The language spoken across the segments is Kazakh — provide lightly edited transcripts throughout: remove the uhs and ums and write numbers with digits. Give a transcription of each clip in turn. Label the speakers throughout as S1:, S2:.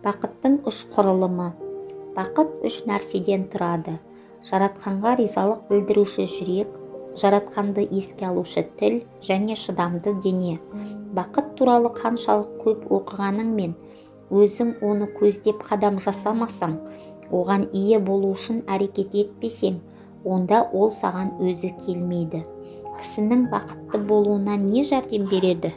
S1: Бақыттың үш құрылымы. Бақыт үш нәрседен тұрады. Жаратқанға ризалық білдіруші жүрек, жаратқанды еске алушы тіл және шыдамды дене. Бақыт туралы қаншалық көп оқығаныңмен, өзің оны көздеп қадам жасамасаң, оған ие болу үшін әрекет етпесең, онда ол саған өзі келмейді. Кісінің бақытты болуына не жәрдем береді?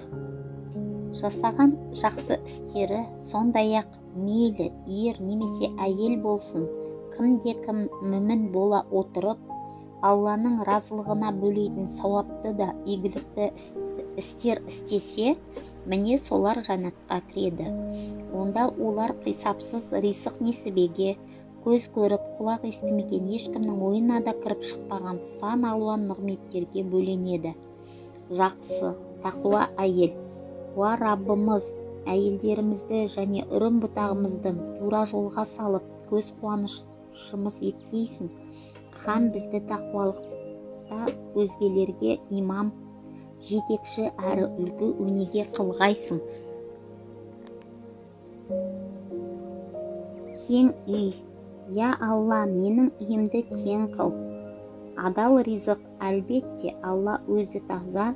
S1: Жасаған жақсы істері, сондай-ақ мейлі ер немесе әйел болсын, кімде-кім мүмін бола отырып, Алланың разылығына бөлейтін сауапты да игілікті істер істесе, міне солар жәннатқа кіреді. Онда олар қисапсыз ризық несібеге, көз көріп, құлақ естімеген, ешкімнің ойына да кіріп шықпаған сан алуан нығметтерге бөленеді. Жақсы, тақуа әйел. Уа Раббымыз, әйелдерімізді және үрім бұтағымызды тура жолға салып, көз қуанышымыз еткейсің. Һәм бізді тақуалықта өзгелерге имам, жетекші әрі үлгі өнеге қылғайсың. Кең үй. Я Алла, менің үйімді кең қыл. Адал ризық, әлбетте Алла өзі таза,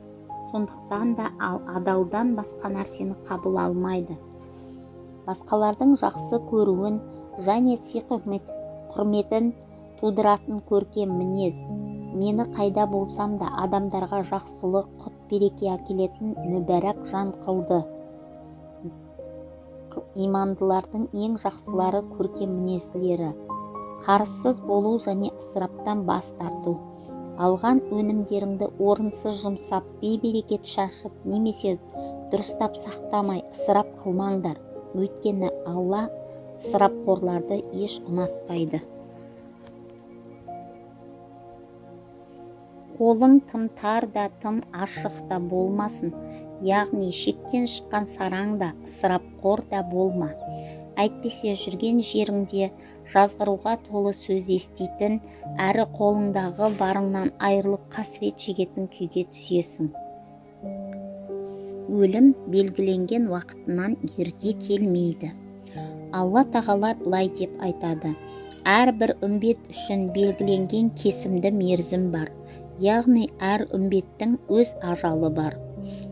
S1: сондықтан да адалдан басқа нәрсені қабыл алмайды. Басқалардың жақсы көруін және сый-құрметін тудыратын көркем мінез. Мені қайда болсам да адамдарға жақсылық, құт береке әкелетін мүбәрак жан қылды. Имандылардың ең жақсылары көркем мінезділері. Қарызсыз болу және ысыраптан бас тарту. Алған өнімдеріңді орынсыз жұмсап, бейберекет шашып, немесе дұрыстап сақтамай ысырап қылмаңдар. Өйткені Алла ысырапқорларды еш ұнатпайды. Қолың тым тар да, тым ашық та болмасын, яғни шектен шыққан сараң да, ысырапқор да болма. Әйтпесе жүрген жеріңде жазғыруға толы сөз еститін, әрі қолыңдағы барыңнан айырылып қасірет шегетін күйге түсесің. Өлім белгіленген уақытынан ерте келмейді. Алла тағала былай деп айтады: әрбір үмбет үшін белгіленген кесімді мерзім бар. Яғни әр үмбеттің өз ажалы бар.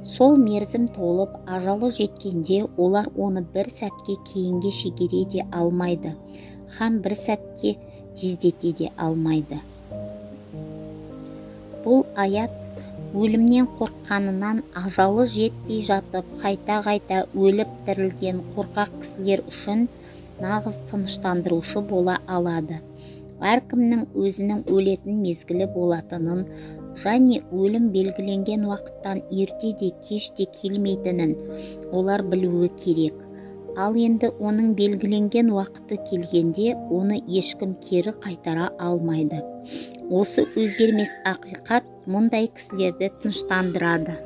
S1: Сол мерзім толып, ажалы жеткенде олар оны бір сәтке кейінге шегере де алмайды, һәм бір сәтке тездете де алмайды. Бұл аят өлімнен қорққанынан ажалы жетпей жатып, қайта-қайта өліп тірілген қорқақ кісілер үшін нағыз тыныштандырушы бола алады. Әркімнің өзінің өлетін мезгілі болатынын, және өлім белгіленген уақыттан ерте де кеш те келмейтінін олар білуі керек. Ал енді оның белгіленген уақыты келгенде оны ешкім кері қайтара алмайды. Осы өзгермес ақиқат мұндай кісілерді тыныштандырады.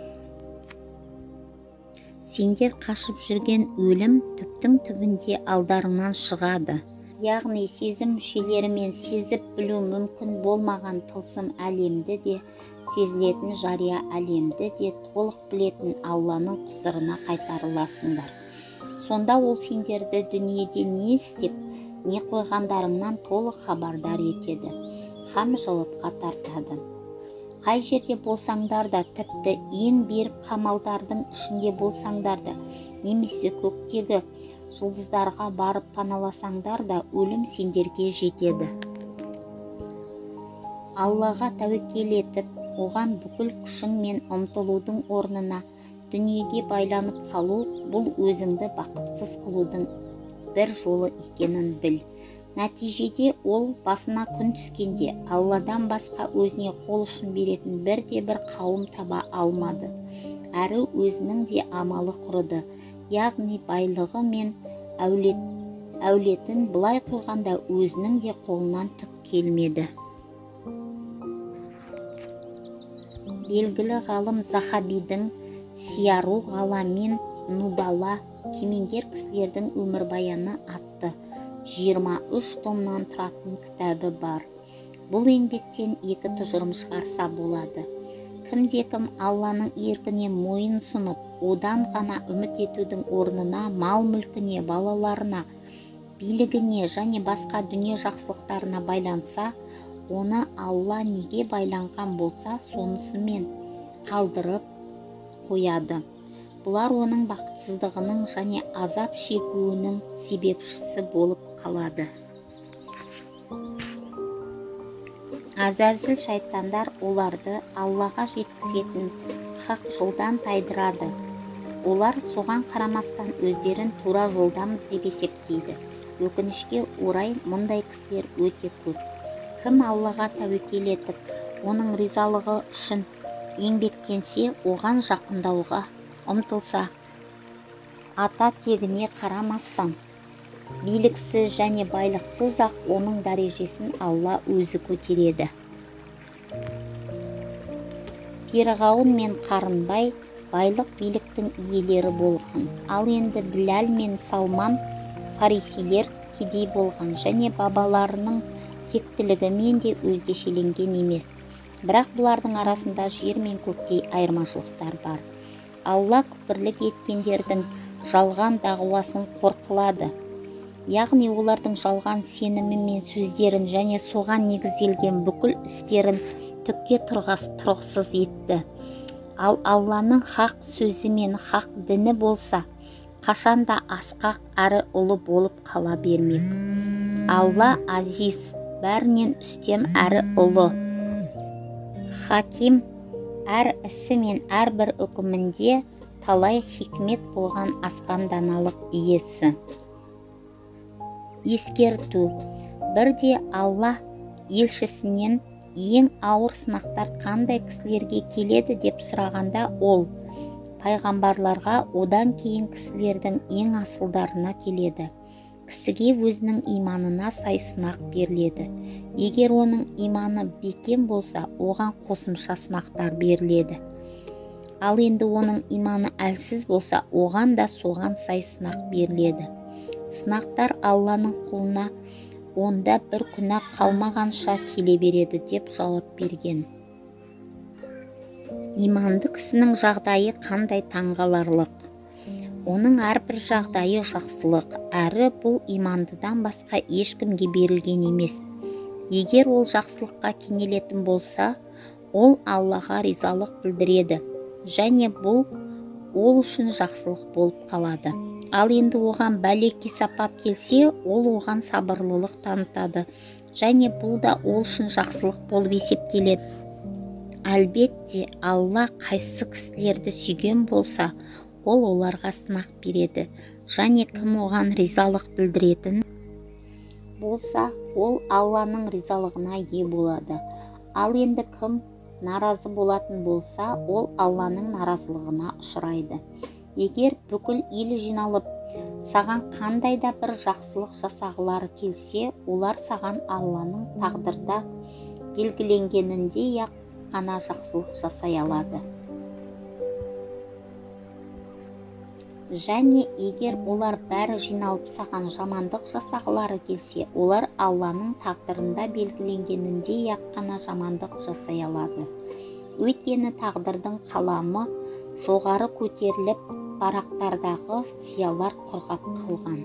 S1: Сендер қашып жүрген өлім түптің түбінде алдарыңнан шығады. Яғни сезім мүшелерімен сезіп білу мүмкін болмаған тылсым әлемді де, сезілетін жария әлемді де толық білетін Алланың құзырына қайтарыласыңдар. Сонда ол сендерді дүниеде не істеп, не қойғандарыңнан толық хабардар етеді, һәм жауапқа тартады. Қай жерде болсаңдар да, тіпті ең берік қамалдардың ішінде болсаңдар да, немесе көктегі жұлдыздарға барып паналасаңдар да, өлім сендерге жетеді. Аллаға тәуекел етіп, оған бүкіл күшіңмен ұмтылудың орнына дүниеге байланып қалу, бұл өзіңді бақытсыз қылудың бір жолы екенін біл. Нәтижеде ол басына күн түскенде Алладан басқа өзіне қол ұшын беретін бірде-бір қауым таба алмады. Әрі өзінің де амалы құрыды. Яғни байлығы мен әулетін былай қойғанда өзінің де қолынан түк келмеді. Белгілі ғалым Захабидің Сияру ғаламин Нубала кемеңгер кісілердің өмірбаяны атты 23 томнан тұратын кітабы бар. Бұл еңбектен 2 тұжырым шығарса болады. Кімде-кім Алланың еркіне мойын сұнып, одан ғана үміт етудің орнына мал-мүлкіне, балаларына, билігіне және басқа дүние жақсылықтарына байланса, оны Алла неге байланған болса сонысымен қалдырып қояды. Бұлар оның бақытсыздығының және азап шегуінің себепшісі болып қалады. Азазіл шайтандар оларды Аллаға жеткізетін хақ жолдан тайдырады. Олар соған қарамастан өздерін тура жолдамыз деп есептейді. Өкінішке орай мұндай кісілер өте көп. Кім Аллаға тәуекел етіп, оның ризалығы үшін еңбектенсе, оған жақындауға ұмтылса, ата тегіне қарамастан, биліксіз және байлықсыз ақ оның дәрежесін Алла өзі көтереді. Фирғауын мен Қарынбай байлық биліктің иелері болған. Ал енді Біләл мен Салман фарисилер кедей болған және бабаларының тектілігімен де өзгешеленген емес. Бірақ бұлардың арасында жер мен көктей айырмашылықтар бар. Алла күпірлік еткендердің жалған дағуасын қорқылады. Яғни олардың жалған сенімі мен сөздерін және соған негізделген бүкіл істерін түкке тұрғысыз етті. Ал Алланың хақ сөзі мен хақ діні болса, қашанда асқақ әрі ұлы болып қала бермек. Алла азиз, бәрінен үстем әрі ұлы. Хаким, әр ісі мен әрбір үкімінде талай хикмет болған асқан даналық иесі. Ескерту: бірде Алла елшісінен ең ауыр сынақтар қандай кісілерге келеді деп сұрағанда, ол пайғамбарларға, одан кейін кісілердің ең асылдарына келеді. Кісіге өзінің иманына сай сынақ беріледі. Егер оның иманы бекем болса, оған қосымша сынақтар беріледі. Ал енді оның иманы әлсіз болса, оған да соған сай сынақ беріледі. Сынақтар Алланың құлына онда бір күнә қалмағанша келе береді деп жауап берген. Иманды кісінің жағдайы қандай таңғаларлық. Оның әрбір жағдайы жақсылық, әрі бұл имандыдан басқа ешкімге берілген емес. Егер ол жақсылыққа кенелетін болса, ол Аллаға ризалық білдіреді, және бұл ол үшін жақсылық болып қалады. Ал енді оған бәле кесапат келсе, ол оған сабырлылық танытады, және бұл да ол үшін жақсылық болып есептеледі. Әлбетте, Алла қайсы кісілерді сүйген болса, ол оларға сынақ береді, және кім оған ризалық білдіретін болса, ол Алланың ризалығына ие болады. Ал енді кім наразы болатын болса, ол Алланың наразылығына ұшырайды. Егер бүкіл ел жиналып, саған қандай да бір жақсылық жасағылары келсе, олар саған Алланың тағдырда белгіленгеніндей ақ қана жақсылық жасай алады. Және егер олар бәрі жиналып саған жамандық жасағылары келсе, олар Алланың тағдырында белгіленгеніндей ақ қана жамандық жасай алады. Өйткені тағдырдың қаламы жоғары көтеріліп, парақтардағы сиялар құрғап қалған.